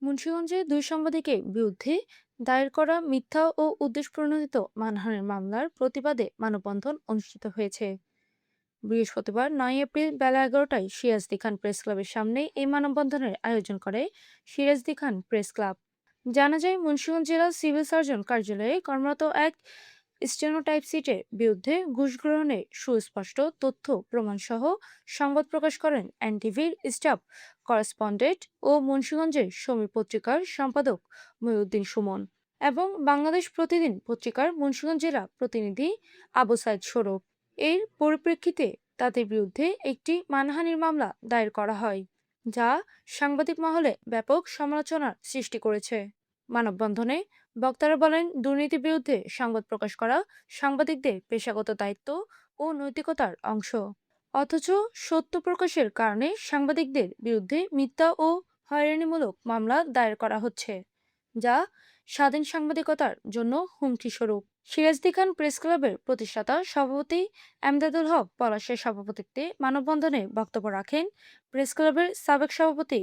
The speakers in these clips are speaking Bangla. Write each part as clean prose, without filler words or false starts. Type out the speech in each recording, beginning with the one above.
মুন্সিগঞ্জে দুই সাংবাদিকের বিরুদ্ধে দায়ের করা মিথ্যা ও উদ্দেশ্যপ্রণোদিত মানহানির মামলার প্রতিবাদে মানববন্ধন অনুষ্ঠিত হয়েছে। বৃহস্পতিবার 9 এপ্রিল বেলা 11টায় সিরাজদি খান প্রেস ক্লাবের সামনে এই মানববন্ধনের আয়োজন করে সিরাজদি খান প্রেস ক্লাব। জানা যায়, মুন্সিগঞ্জ জেলা সিভিল সার্জন কার্যালয়ে কর্মরত এক স্টেনোটাইপসিটের বিরুদ্ধে ঘুষ গ্রহণের সুস্পষ্ট তথ্য প্রমাণ সহ সংবাদ প্রকাশ করেন এনটিভির স্টাফ করেসপন্ডেন্ট ও মুন্সিগঞ্জের সমীর পত্রিকার সম্পাদক মহিউদ্দিন সুমন এবং বাংলাদেশ প্রতিদিন পত্রিকার মুন্সিগঞ্জ জেলা প্রতিনিধি আবু সাইদ সৌরভ। এর পরিপ্রেক্ষিতে তাদের বিরুদ্ধে একটি মানহানির মামলা দায়ের করা হয়, যা সাংবাদিক মহলে ব্যাপক সমালোচনার সৃষ্টি করেছে। মানববন্ধনে বক্তারা বলেন, দুর্নীতির বিরুদ্ধে সংবাদ প্রকাশ করা সাংবাদিকদের পেশাগত দায়িত্ব ও নৈতিকতার অংশ, অথচ সত্য প্রকাশের কারণে সাংবাদিকদের বিরুদ্ধে মিথ্যা ও হয়রানিমূলক মামলা দায়ের করা হচ্ছে, যা স্বাধীন সাংবাদিকতার জন্য হুমকি স্বরূপ। সিরাজদি খান প্রেস ক্লাবের প্রতিষ্ঠাতা সভাপতি এমদাদুল হক পলাশের সভাপতিত্বে মানববন্ধনে বক্তব্য রাখেন প্রেস ক্লাবের সাবেক সভাপতি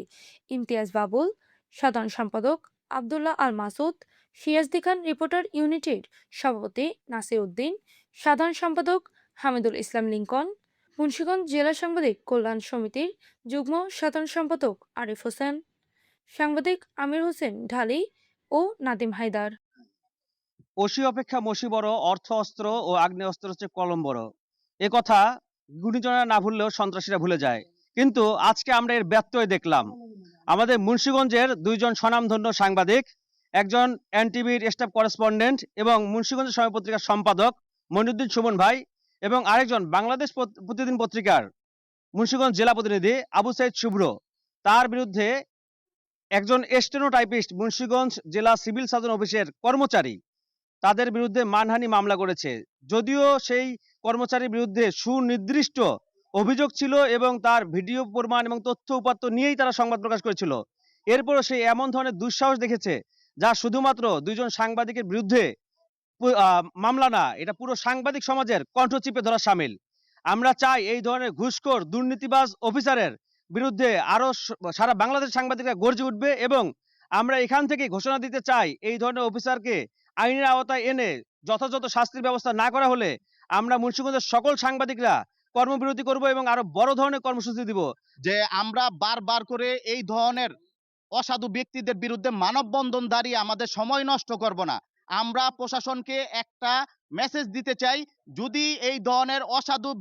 ইমতিয়াজ বাবুল, সাধারণ সম্পাদক আবদুল্লাহ আল মাসুদ, সিরাজদি খান রিপোর্টার ইউনিটির সভাপতি নাসির উদ্দিন, সাধারণ সম্পাদক হামিদুল ইসলাম লিঙ্কন, মুন্সিগঞ্জ জেলা সাংবাদিক কল্যাণ সমিতির যুগ্ম সাধারণ সম্পাদক আরিফ হোসেন, সাংবাদিক আমির হোসেন ঢালি ও নাদিম হায়দার। অসি অপেক্ষা মসি বড়, অর্থ অস্ত্র ও আগ্নেয় অস্ত্র হচ্ছে কলম বড়। এ কথা গুণীজনেরা না ভুললেও সন্ত্রাসীরা ভুলে যায়। কিন্তু আজকে আমরা এর ব্যত্যয় দেখলাম। আমাদের মুন্সিগঞ্জের দুইজন স্বনামধন্য সাংবাদিক, একজন এনটিভির স্টাফ করেসপন্ডেন্ট এবং মুন্সিগঞ্জের সময় পত্রিকার সম্পাদক মনিউদ্দিন সুমন ভাই, এবং আরেকজন বাংলাদেশ প্রতিদিন পত্রিকার মুন্সিগঞ্জ জেলা প্রতিনিধি আবু সাইদ শুভ্র, তার বিরুদ্ধে একজন স্টেনোটাইপিস্ট মুন্সিগঞ্জ জেলা সিভিল সার্জন অফিসের কর্মচারী তাদের বিরুদ্ধে মানহানি মামলা করেছে। যদিও সেই কর্মচারীর বিরুদ্ধে সুনির্দিষ্ট অভিযোগ ছিল এবং তার ভিডিও প্রমাণ এবং তথ্য উপাত্ত নিয়েই তারা সংবাদ প্রকাশ করেছিল, এরপরও সে এমন ধরনের দুঃসাহস দেখেছে যা শুধুমাত্র দুইজন সাংবাদিকের বিরুদ্ধে মামলা না, এটা পুরো সাংবাদিক সমাজের কণ্ঠ চিপে ধরা সামিল। আমরা চাই এই ধরনের ঘুষখোর দুর্নীতিবাজ অফিসারের বিরুদ্ধে আরো সারা বাংলাদেশ সাংবাদিকরা গর্জে উঠবে, এবং আমরা এখান থেকে ঘোষণা দিতে চাই এই ধরনের অফিসারকে আইনের আওতায় এনে যথাযথ শাস্তির ব্যবস্থা না করা হলে আমরা মুন্সিগঞ্জের সকল সাংবাদিকরা কর্মবিরতি করব এবং আরো বড় ধরনের কর্মসূচি দিব। যে আমরা বারবার করে এই ধরনের অসাধু ব্যক্তিদের বিরুদ্ধে মানববন্ধন দাঁড়িয়ে আমাদের সময় নষ্ট করব না। আমরা প্রশাসনকে একটা মেসেজ দিতে চাই, যদি এই ধরনের অসাধু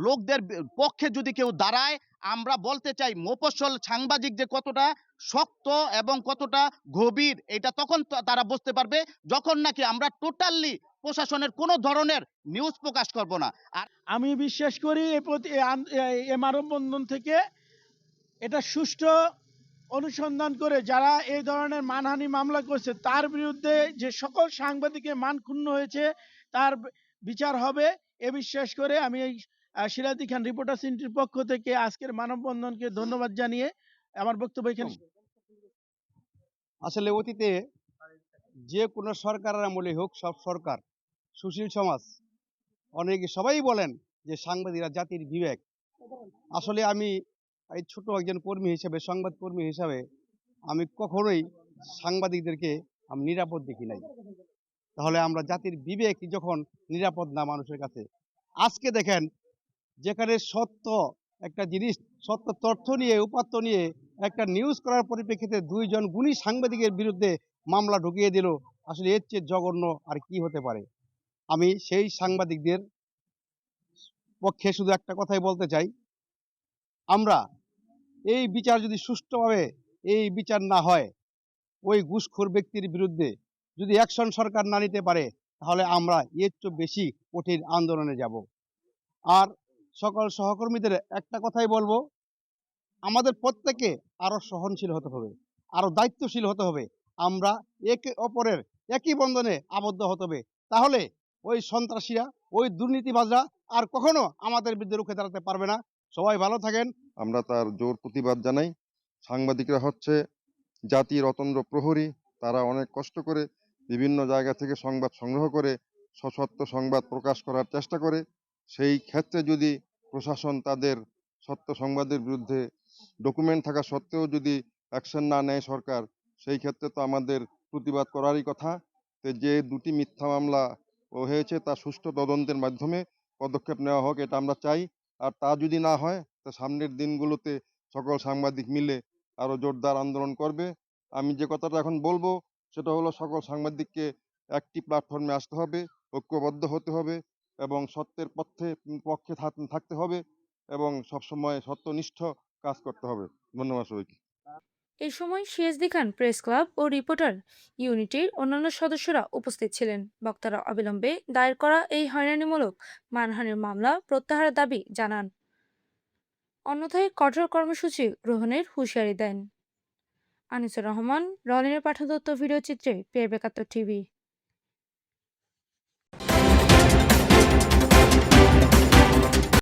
লোকদের পক্ষে যদি কেউ দাঁড়ায়, আমরা বলতে চাই মফস্বল সাংবাদিক যে কতটা শক্ত এবং কতটা গভীর, এটা তখন তারা বুঝতে পারবে যখন নাকি আমরা টোটালি প্রশাসনের কোনো ধরনের নিউজ প্রকাশ করব না। আর আমি বিশ্বাস করি এই মানববন্ধন থেকে এটা সুষ্ঠু অনুসন্ধান করে যারা এই ধরনের মানহানি মামলা করছে তার বিরুদ্ধে যে সকল সাংবাদিকের মান ক্ষুণ্ণ হয়েছে তার বিচার হবে এ বিশ্বাস করে আমি এই সিরাজদি খান রিপোর্টার্স ইউনিটির পক্ষ থেকে আজকের মানববন্ধনকে ধন্যবাদ জানিয়ে আমার বক্তব্য এখানে। আসলে অতীতে যে কোনো সরকারের আমলে হোক, সব সরকার সুশীল সমাজ অনেকে সবাই বলেন যে সাংবাদিকরা জাতির বিবেক। আসলে আমি এই ছোট একজন কর্মী হিসেবে, সংবাদ কর্মী হিসাবে আমি কখনোই সাংবাদিকদেরকে আমি নিরাপদ দেখি নাই। তাহলে আমরা জাতির বিবেক যখন নিরাপদ না মানুষের কাছে, আজকে দেখেন যেখানে সত্য একটা জিনিস, সত্য তথ্য নিয়ে উপাত্ত নিয়ে একটা নিউজ করার পরিপ্রেক্ষিতে দুইজন গুণী সাংবাদিকের বিরুদ্ধে মামলা ঢুকিয়ে দিল, আসলে এর চেয়ে জঘন্য আর কি হতে পারে। আমি সেই সাংবাদিকদের পক্ষে শুধু একটা কথাই বলতে চাই, আমরা এই বিচার যদি সুষ্ঠুভাবে এই বিচার না হয়, ওই ঘুষখোর ব্যক্তির বিরুদ্ধে যদি অ্যাকশন সরকার না নিতে পারে, তাহলে আমরা এর চেয়ে বেশি কঠিন আন্দোলনে যাব। আর সকল সহকর্মীদের একটা কথাই বলবো, আমাদের প্রত্যেকে আরো সহনশীল হতে হবে, আরো দায়িত্বশীল হতে হবে। আমরা একে অপরের একই বন্ধনে আবদ্ধ হতে হবে, তাহলে ওই সন্ত্রাসীরা, ওই দুর্নীতিবাজরা আর কখনো আমাদের বিরুদ্ধে রুখে দাঁড়াতে পারবে না। সবাই ভালো থাকেন। আমরা তার জোর প্রতিবাদ জানাই। সাংবাদিকরা হচ্ছে জাতির অতন্দ্র প্রহরী। তারা অনেক কষ্ট করে বিভিন্ন জায়গা থেকে সংবাদ সংগ্রহ করে সত্য সংবাদ প্রকাশ করার চেষ্টা করে। সেই ক্ষেত্রে যদি প্রশাসন তাদের সত্য সংবাদের বিরুদ্ধে ডকুমেন্ট থাকা সত্ত্বেও যদি অ্যাকশন না নেয় সরকার, সেই ক্ষেত্রে তো আমাদের প্রতিবাদ করারই কথা। তো যে ২টি মিথ্যা মামলা হয়েছে তা সুষ্ঠু তদন্তের মাধ্যমে পদক্ষেপ নেওয়া হোক, এটা আমরা চাই। আর তা যদি না হয় তো সামনের দিনগুলোতে সকল সাংবাদিক মিলে আরো জোরদার আন্দোলন করবে। আমি যে কথাটা এখন বলবো সেটা হলো সকল সাংবাদিককে একটি প্ল্যাটফর্মে আসতে হবে, ঐক্যবদ্ধ হতে হবে এবং সত্যের পক্ষে থাকতে হবে এবং সবসময় সত্যনিষ্ঠ কাজ করতে হবে। ধন্যবাদ সবাইকে। এ সময় সিএসডি খান প্রেস ক্লাব ও রিপোর্টার ইউনিটির অন্যান্য সদস্যরা উপস্থিত ছিলেন। বক্তারা অবিলম্বে দায়ের করা এই হয়রানিমূলক মানহানির মামলা প্রত্যাহারের দাবি জানান, অন্যথায় কঠোর কর্মসূচি গ্রহণের হুঁশিয়ারি দেন। আনিসুর রহমান, রনিনের পাঠাদত্ত ভিডিও চিত্রে পেয়ে ৭২ টিভি।